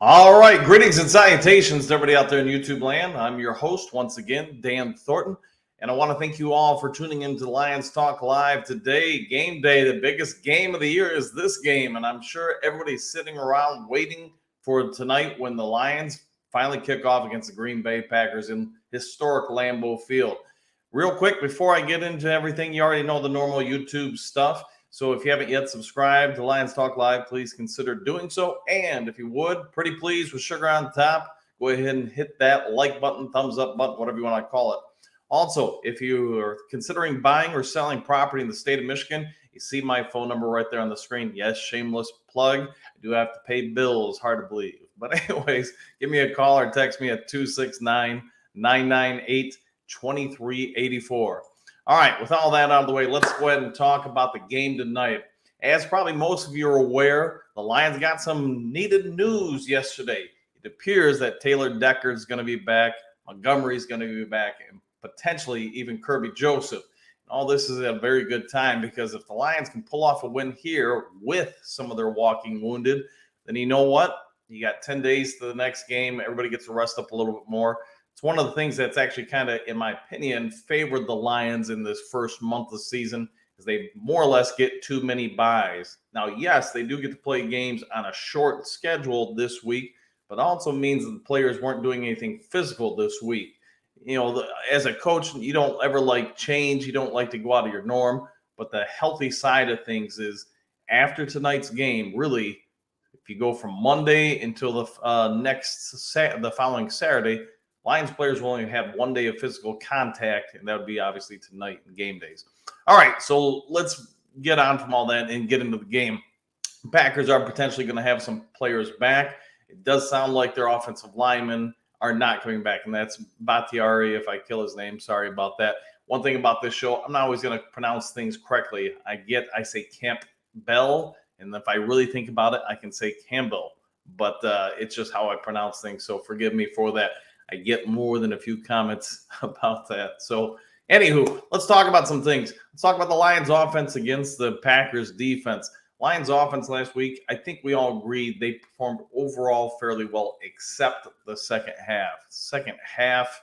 All right, greetings and salutations to everybody out there in YouTube land. I'm your host once again, Dan Thornton, and I want to thank you all for tuning into Lions Talk Live today. Game day, the biggest game of the year is this game, and I'm sure everybody's sitting around waiting for tonight when the Lions finally kick off against the Green Bay Packers in historic Lambeau Field. Real quick, before I get into everything, you already know the normal YouTube stuff. So if you haven't yet subscribed to Lions Talk Live, please consider doing so. And if you would, pretty please, with sugar on top, go ahead and hit that like button, thumbs up button, whatever you want to call it. Also, if you are considering buying or selling property in the state of Michigan, you see my phone number right there on the screen. Yes, shameless plug. I do have to pay bills, hard to believe. But anyways, give me a call or text me at 269-998-2384. All right, with all that out of the way, let's go ahead and talk about the game tonight. As probably most of you are aware, the Lions got some needed news yesterday. It appears that Taylor Decker is going to be back, Montgomery is going to be back, and potentially even Kirby Joseph. And all this is at a very good time because if the Lions can pull off a win here with some of their walking wounded, then you know what? You got 10 days to the next game. Everybody gets to rest up a little bit more. It's one of the things that's actually kind of, in my opinion, favored the Lions in this first month of the season is they more or less get too many byes. Now, yes, they do get to play games on a short schedule this week, but also means that the players weren't doing anything physical this week. You know, as a coach, you don't ever like change. You don't like to go out of your norm. But the healthy side of things is after tonight's game, really, if you go from Monday until the following Saturday, Lions players will only have 1 day of physical contact, and that would be obviously tonight in game days. All right, so let's get on from all that and get into the game. The Packers are potentially going to have some players back. It does sound like their offensive linemen are not coming back, and that's Bakhtiari, if I kill his name. Sorry about that. One thing about this show, I'm not always going to pronounce things correctly. I say Campbell, and if I really think about it, I can say Campbell. But it's just how I pronounce things, so forgive me for that. I get more than a few comments about that. So, anywho, let's talk about some things. Let's talk about the Lions offense against the Packers defense. Lions offense last week, I think we all agreed they performed overall fairly well, except the second half. Second half,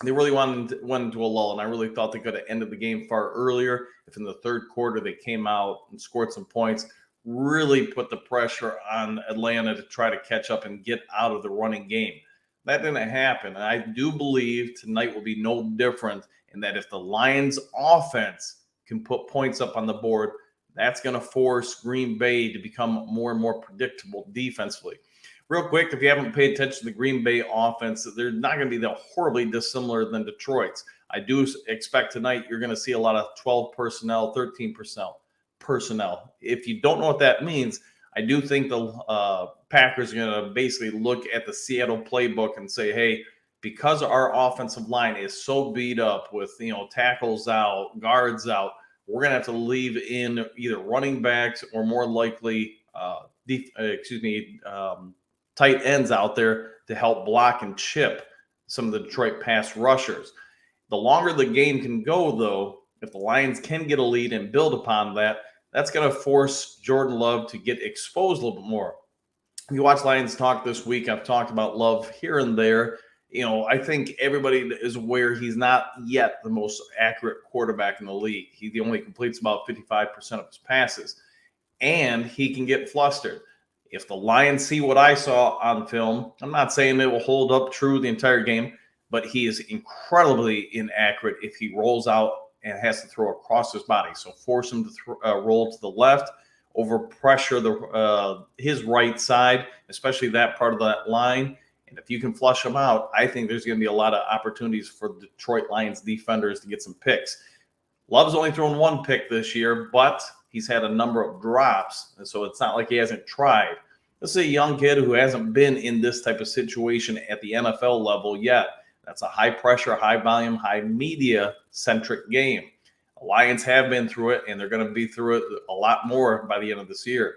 they really went into a lull, and I really thought they could have ended the game far earlier if in the third quarter they came out and scored some points, really put the pressure on Atlanta to try to catch up and get out of the running game. That didn't happen. And I do believe tonight will be no different in that if the Lions offense can put points up on the board, that's going to force Green Bay to become more and more predictable defensively. Real quick, if you haven't paid attention to the Green Bay offense, they're not going to be that horribly dissimilar than Detroit's. I do expect tonight you're going to see a lot of 12 personnel, 13 personnel. If you don't know what that means, I do think the Packers are going to basically look at the Seattle playbook and say, hey, because our offensive line is so beat up with, tackles out, guards out, we're going to have to leave in either running backs or more likely, tight ends out there to help block and chip some of the Detroit pass rushers. The longer the game can go, though, if the Lions can get a lead and build upon that, that's going to force Jordan Love to get exposed a little bit more. If you watch Lions Talk this week, I've talked about Love here and there. I think everybody is aware he's not yet the most accurate quarterback in the league. He only completes about 55% of his passes, and he can get flustered. If the Lions see what I saw on film, I'm not saying it will hold up true the entire game, but he is incredibly inaccurate if he rolls out and has to throw across his body. So force him to roll to the left, over pressure his right side, especially that part of that line. And if you can flush him out, I think there's going to be a lot of opportunities for Detroit Lions defenders to get some picks. Love's only thrown one pick this year, but he's had a number of drops, and so it's not like he hasn't tried. This is a young kid who hasn't been in this type of situation at the NFL level yet. That's a high-pressure, high-volume, high-media-centric game. The Lions have been through it, and they're going to be through it a lot more by the end of this year.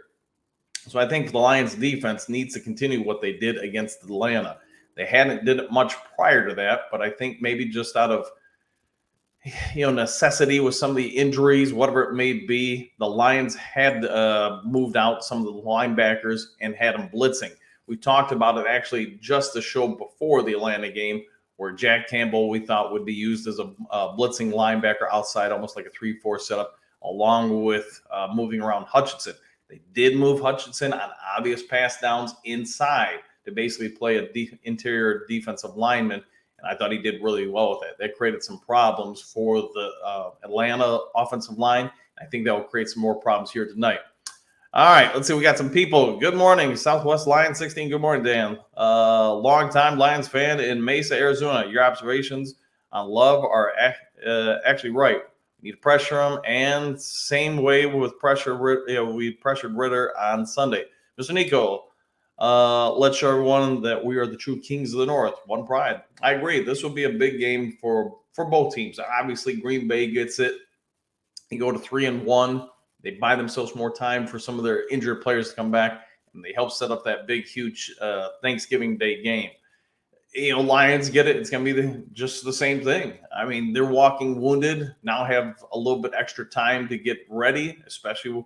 So I think the Lions defense needs to continue what they did against Atlanta. They hadn't did it much prior to that, but I think maybe just out of necessity with some of the injuries, whatever it may be, the Lions had moved out some of the linebackers and had them blitzing. We talked about it actually just the show before the Atlanta game, where Jack Campbell we thought would be used as a blitzing linebacker outside, almost like a 3-4 setup, along with moving around Hutchinson. They did move Hutchinson on obvious pass downs inside to basically play a interior defensive lineman, and I thought he did really well with that. That created some problems for the Atlanta offensive line. I think that will create some more problems here tonight. All right, let's see. We got some people. Good morning, Southwest Lions 16. Good morning, Dan. Long-time Lions fan in Mesa, Arizona. Your observations on Love are actually right. We need to pressure him, and same way with pressure. We pressured Ritter on Sunday. Mr. Nico, let's show everyone that we are the true kings of the North. One pride. I agree. This will be a big game for both teams. Obviously, Green Bay gets it. You go to 3-1. They buy themselves more time for some of their injured players to come back, and they help set up that big, huge Thanksgiving Day game. Lions get it. It's going to be just the same thing. I mean, they're walking wounded, now have a little bit extra time to get ready, especially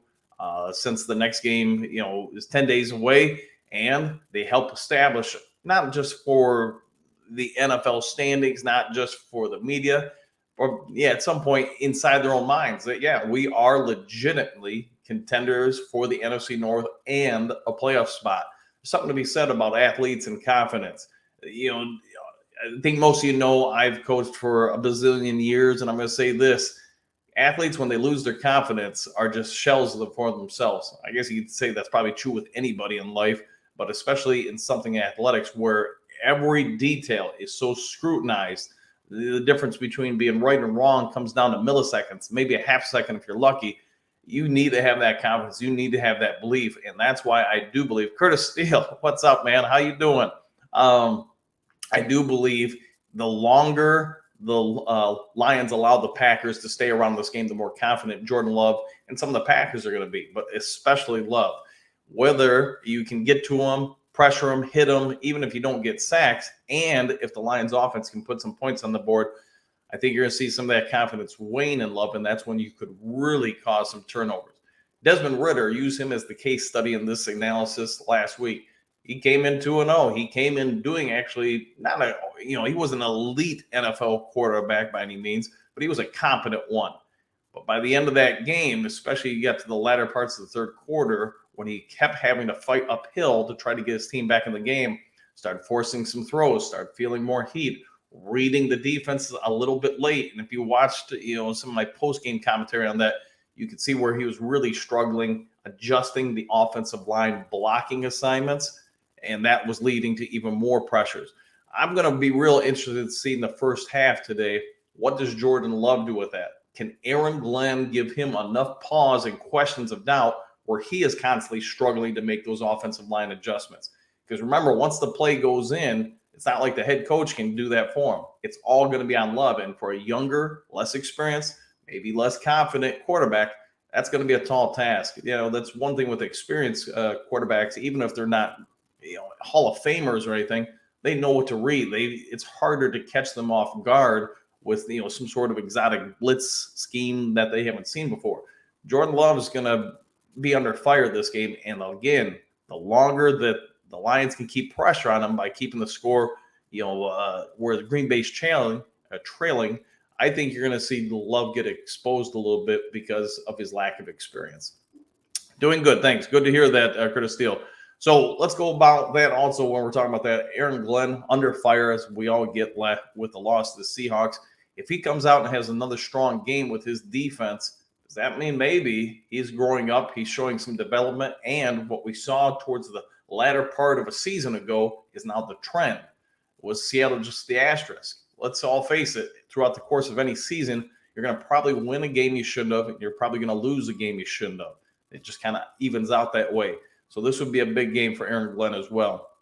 since the next game, is 10 days away, and they help establish not just for the NFL standings, not just for the media, or at some point inside their own minds that, we are legitimately contenders for the NFC North and a playoff spot. There's something to be said about athletes and confidence. I think most of I've coached for a bazillion years, and I'm going to say this. Athletes, when they lose their confidence, are just shells for themselves. I guess you could say that's probably true with anybody in life, but especially in something athletics where every detail is so scrutinized. The difference between being right and wrong comes down to milliseconds, maybe a half second if you're lucky. You need to have that confidence. You need to have that belief, and that's why I do believe. Curtis Steele, what's up, man? How you doing? I do believe the longer the Lions allow the Packers to stay around this game, the more confident Jordan Love and some of the Packers are going to be, but especially Love. Whether you can get to him, pressure him, hit him, even if you don't get sacks, and if the Lions offense can put some points on the board, I think you're going to see some of that confidence wane in Love, and that's when you could really cause some turnovers. Desmond Ritter, use him as the case study in this analysis last week. He came in 2-0. He came in doing actually he was an elite NFL quarterback by any means, but he was a competent one. But by the end of that game, especially you got to the latter parts of the third quarter, when he kept having to fight uphill to try to get his team back in the game, started forcing some throws, started feeling more heat, reading the defense a little bit late. And if you watched, some of my post-game commentary on that, you could see where he was really struggling, adjusting the offensive line blocking assignments, and that was leading to even more pressures. I'm going to be real interested in seeing the first half today. What does Jordan Love do with that? Can Aaron Glenn give him enough pause and questions of doubt where he is constantly struggling to make those offensive line adjustments? Because remember, once the play goes in, it's not like the head coach can do that for him. It's all going to be on Love. And for a younger, less experienced, maybe less confident quarterback, that's going to be a tall task. That's one thing with experienced quarterbacks, even if they're not Hall of Famers or anything, they know what to read. It's harder to catch them off guard with some sort of exotic blitz scheme that they haven't seen before. Jordan Love is going to be under fire this game, and again, the longer that the Lions can keep pressure on them by keeping the score, where the Green Bay's trailing, I think you're going to see Love get exposed a little bit because of his lack of experience. Doing good, thanks. Good to hear that, Curtis Steele. So let's go about that also when we're talking about that. Aaron Glenn under fire, as we all get left with the loss to the Seahawks. If he comes out and has another strong game with his defense, does that mean maybe he's growing up, he's showing some development, and what we saw towards the latter part of a season ago is now the trend? Was Seattle just the asterisk? Let's all face it, throughout the course of any season, you're going to probably win a game you shouldn't have, and you're probably going to lose a game you shouldn't have. It just kind of evens out that way. So this would be a big game for Aaron Glenn as well.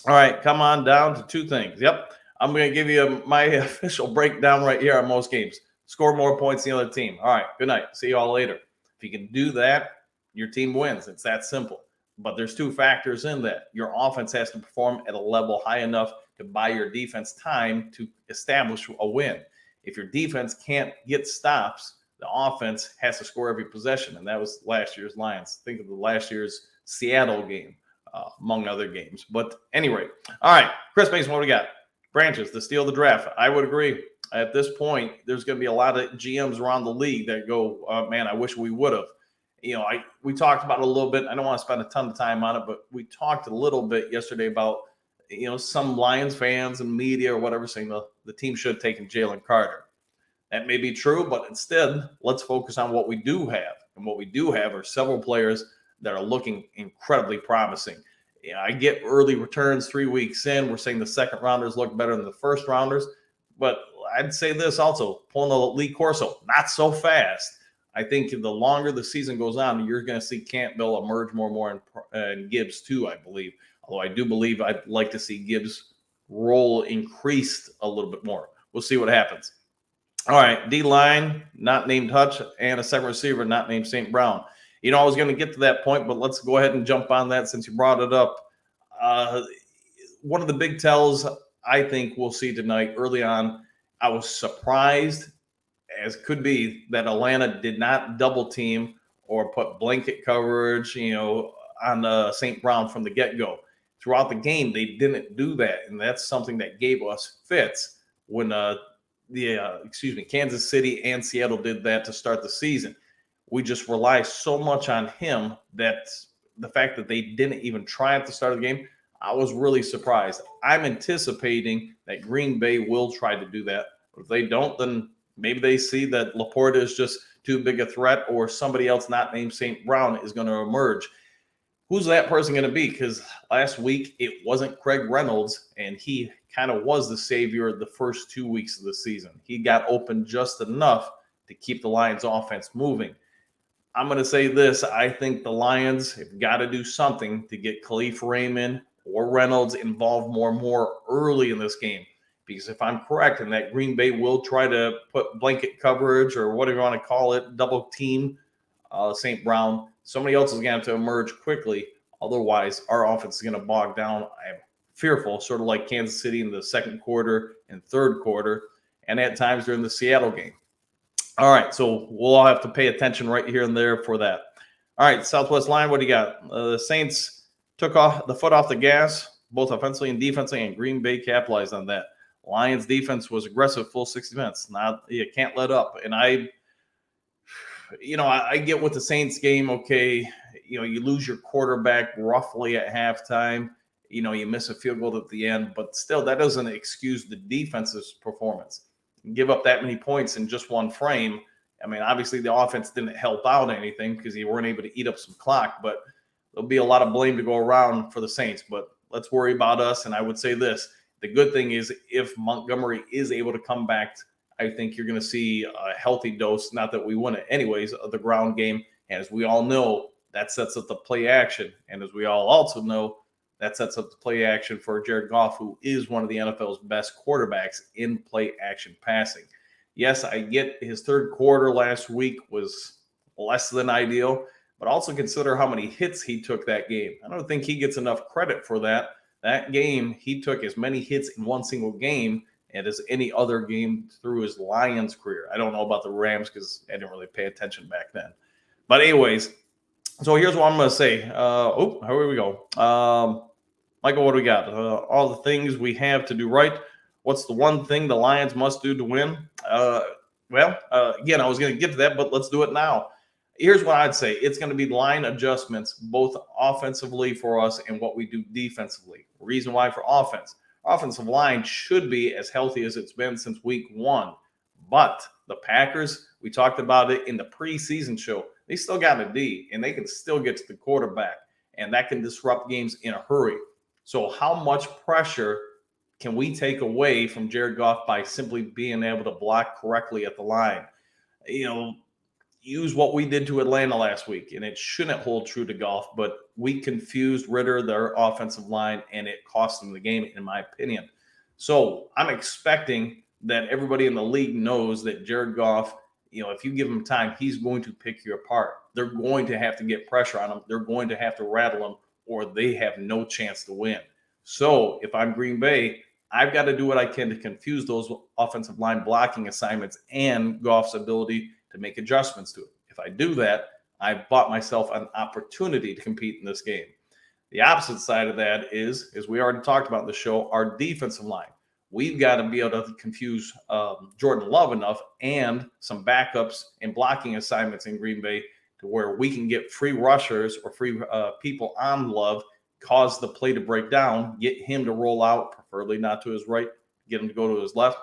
All right, come on down to two things. Yep, I'm going to give you my official breakdown right here on most games. Score more points than the other team. All right, good night. See you all later. If you can do that, your team wins. It's that simple. But there's two factors in that. Your offense has to perform at a level high enough to buy your defense time to establish a win. If your defense can't get stops, the offense has to score every possession, and that was last year's Lions. Think of the last year's Seattle game. among other games. But anyway, all right, Chris Mason, what do we got? Branches, the steal of the draft. I would agree. At this point, there's going to be a lot of GMs around the league that go, man, I wish we would have. We talked about it a little bit. I don't want to spend a ton of time on it, but we talked a little bit yesterday about, some Lions fans and media or whatever saying the team should have taken Jalen Carter. That may be true, but instead, let's focus on what we do have. And what we do have are several players that are looking incredibly promising. I get early returns 3 weeks in. We're saying the second rounders look better than the first rounders. But I'd say this also, pulling a Lee Corso, not so fast. I think the longer the season goes on, you're going to see Campbell emerge more and more, and Gibbs too, I believe. Although I do believe I'd like to see Gibbs' role increased a little bit more. We'll see what happens. All right, D-line, not named Hutch, and a second receiver, not named St. Brown. I was going to get to that point, but let's go ahead and jump on that since you brought it up. One of the big tells I think we'll see tonight early on, I was surprised, as could be, that Atlanta did not double team or put blanket coverage, on St. Brown from the get-go. Throughout the game, they didn't do that, and that's something that gave us fits when Kansas City and Seattle did that to start the season. We just rely so much on him that the fact that they didn't even try at the start of the game, I was really surprised. I'm anticipating that Green Bay will try to do that. If they don't, then maybe they see that Laporta is just too big a threat, or somebody else not named St. Brown is going to emerge. Who's that person going to be? Because last week it wasn't Craig Reynolds, and he kind of was the savior the first 2 weeks of the season. He got open just enough to keep the Lions offense moving. I'm going to say this. I think the Lions have got to do something to get Khalif Raymond or Reynolds involved more and more early in this game. Because if I'm correct, and that Green Bay will try to put blanket coverage or whatever you want to call it, double team St. Brown, somebody else is going to have to emerge quickly. Otherwise, our offense is going to bog down. I'm fearful, sort of like Kansas City in the second quarter and third quarter, and at times during the Seattle game. All right, so we'll all have to pay attention right here and there for that. All right, Southwest line, what do you got? The Saints took off the foot off the gas, both offensively and defensively, and Green Bay capitalized on that. Lions defense was aggressive full 60 minutes. Now, you can't let up. And I get with the Saints game, okay, you lose your quarterback roughly at halftime. You miss a field goal at the end, but still that doesn't excuse the defense's performance. You give up that many points in just one frame. I mean, obviously the offense didn't help out anything because you weren't able to eat up some clock, but there'll be a lot of blame to go around for the Saints. But let's worry about us. And I would say this, the good thing is if Montgomery is able to come back, I think you're going to see a healthy dose, not that we win it anyways, of the ground game. And as we all know, that sets up the play action. And as we all also know, that sets up the play action for Jared Goff, who is one of the NFL's best quarterbacks in play action passing. Yes, I get his third quarter last week was less than ideal, but also consider how many hits he took that game. I don't think he gets enough credit for that. That game, he took as many hits in one single game as any other game through his Lions career. I don't know about the Rams because I didn't really pay attention back then. But anyways, so here's what I'm going to say. Here we go. Michael, what do we got? All the things we have to do right. What's the one thing the Lions must do to win? Again, I was going to get to that, but let's do it now. Here's what I'd say. It's going to be line adjustments, both offensively for us and what we do defensively. Reason why for offense. Offensive line should be as healthy as it's been since week 1. But the Packers, we talked about it in the preseason show, they still got a D, and they can still get to the quarterback, and that can disrupt games in a hurry. So how much pressure can we take away from Jared Goff by simply being able to block correctly at the line? Use what we did to Atlanta last week, and it shouldn't hold true to Goff, but we confused Ritter, their offensive line, and it cost them the game, in my opinion. So I'm expecting that everybody in the league knows that Jared Goff, if you give him time, he's going to pick you apart. They're going to have to get pressure on him. They're going to have to rattle him, or they have no chance to win. So if I'm Green Bay, I've got to do what I can to confuse those offensive line blocking assignments and Goff's ability to make adjustments to it. If I do that, I've bought myself an opportunity to compete in this game. The opposite side of that is, as we already talked about in the show, our defensive line. We've got to be able to confuse Jordan Love enough and some backups and blocking assignments in Green Bay to where we can get free rushers or free people on Love, cause the play to break down, get him to roll out, preferably not to his right, get him to go to his left.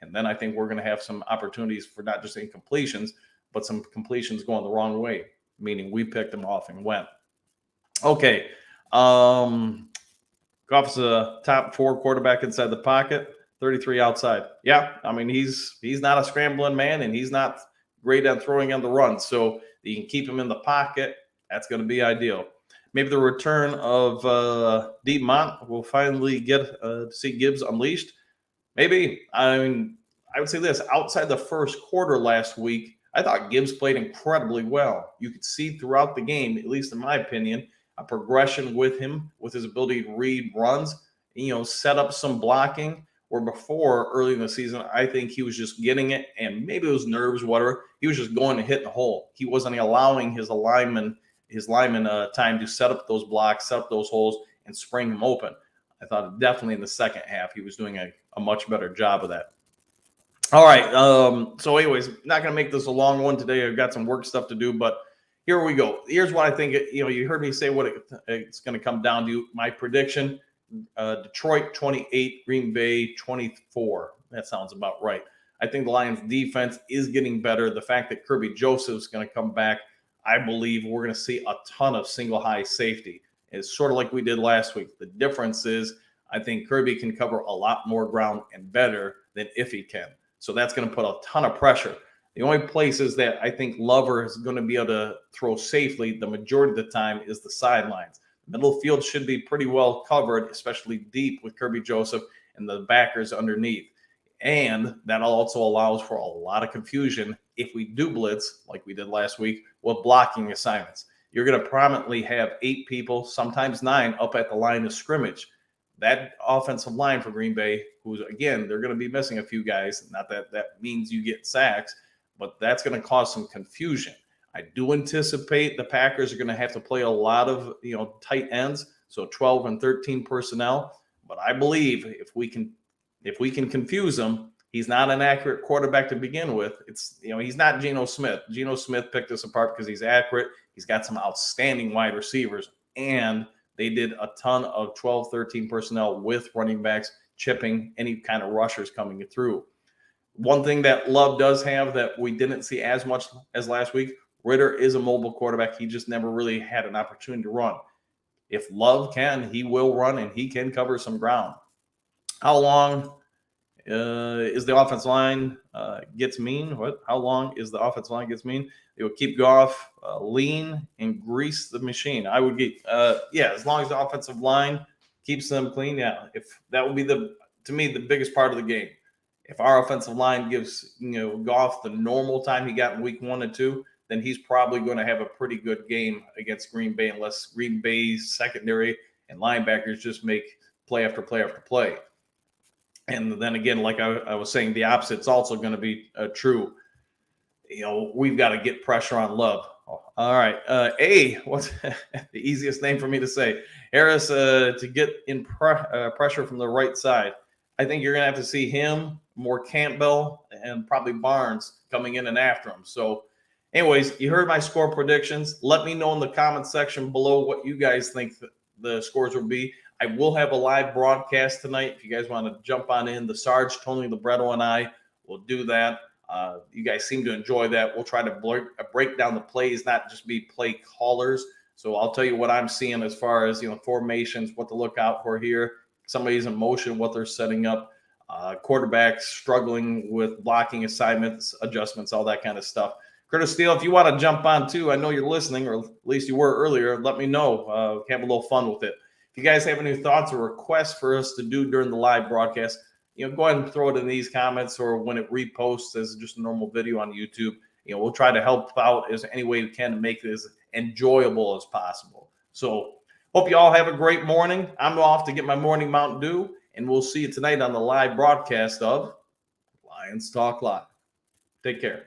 And then I think we're going to have some opportunities for not just incompletions, but some completions going the wrong way, meaning we picked them off and went. Okay. Goff's a top 4 quarterback inside the pocket, 33 outside. Yeah, I mean, he's not a scrambling man, and he's not great at throwing on the run. So you can keep him in the pocket. That's going to be ideal. Maybe the return of Deep Mont will finally get to see Gibbs unleashed. Maybe. I mean, I would say this. Outside the first quarter last week, I thought Gibbs played incredibly well. You could see throughout the game, at least in my opinion, a progression with him, with his ability to read runs, set up some blocking. Where before, early in the season, I think he was just getting it, and maybe it was nerves, whatever. He was just going to hit the hole. He wasn't allowing his lineman time to set up those blocks, set up those holes, and spring them open. I thought definitely in the second half he was doing a much better job of that. All right. So anyways, not going to make this a long one today. I've got some work stuff to do, but here we go. Here's what I think. You heard me say what it's going to come down to. My prediction: Detroit 28, Green Bay 24. That sounds about right. I think the Lions defense is getting better. The fact that Kirby Joseph's going to come back, I believe we're going to see a ton of single high safety. It's sort of like we did last week. The difference is I think Kirby can cover a lot more ground and better than Iffy can. So that's going to put a ton of pressure. The only places that I think Lover is going to be able to throw safely the majority of the time is the sidelines. Middle field should be pretty well covered, especially deep with Kirby Joseph and the backers underneath. And that also allows for a lot of confusion if we do blitz, like we did last week, with blocking assignments. You're going to prominently have 8 people, sometimes 9, up at the line of scrimmage. That offensive line for Green Bay, who's, again, they're going to be missing a few guys. Not that that means you get sacks, but that's going to cause some confusion. I do anticipate the Packers are going to have to play a lot of, tight ends, so 12 and 13 personnel. But I believe if we can confuse him, he's not an accurate quarterback to begin with. He's not Geno Smith. Geno Smith picked us apart because he's accurate. He's got some outstanding wide receivers, and they did a ton of 12, 13 personnel with running backs, chipping any kind of rushers coming through. One thing that Love does have that we didn't see as much as last week, Ritter is a mobile quarterback. He just never really had an opportunity to run. If Love can, he will run, and he can cover some ground. How long is the offensive line gets mean? How long is the offensive line gets mean? It would keep Goff lean and grease the machine. I would get, as long as the offensive line keeps them clean. Yeah, if that would be to me the biggest part of the game. If our offensive line gives Goff the normal time he got in week 1 and 2, then he's probably going to have a pretty good game against Green Bay, unless Green Bay's secondary and linebackers just make play after play after play. And then again, like I was saying, the opposite's also going to be true. We've got to get pressure on Love. All right. What's the easiest name for me to say? Harris to get in pressure from the right side. I think you're going to have to see him, more Campbell, and probably Barnes coming in and after him. So, anyways, you heard my score predictions. Let me know in the comment section below what you guys think the scores will be. I will have a live broadcast tonight. If you guys want to jump on in, the Sarge, Tony Libretto, and I will do that. You guys seem to enjoy that. We'll try to break down the plays, not just be play callers. So I'll tell you what I'm seeing as far as formations, what to look out for here. Somebody's in motion, what they're setting up. Quarterbacks struggling with blocking assignments, adjustments, all that kind of stuff. Curtis Steele, if you want to jump on too, I know you're listening, or at least you were earlier. Let me know. Have a little fun with it. If you guys have any thoughts or requests for us to do during the live broadcast, go ahead and throw it in these comments, or when it reposts as just a normal video on YouTube. We'll try to help out as any way we can to make this enjoyable as possible. So hope you all have a great morning. I'm off to get my morning Mountain Dew, and we'll see you tonight on the live broadcast of Lions Talk Live. Take care.